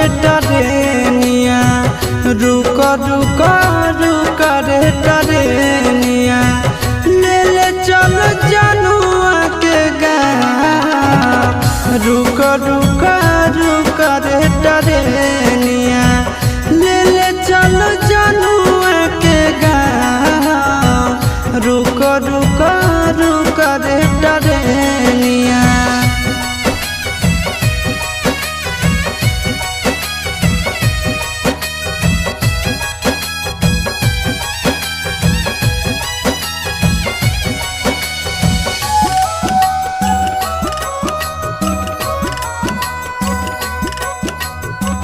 रे टरेनिया, रुक रुक रुक रे टरेनिया, ले ले चल जनुआ के गाँव। रुक रुक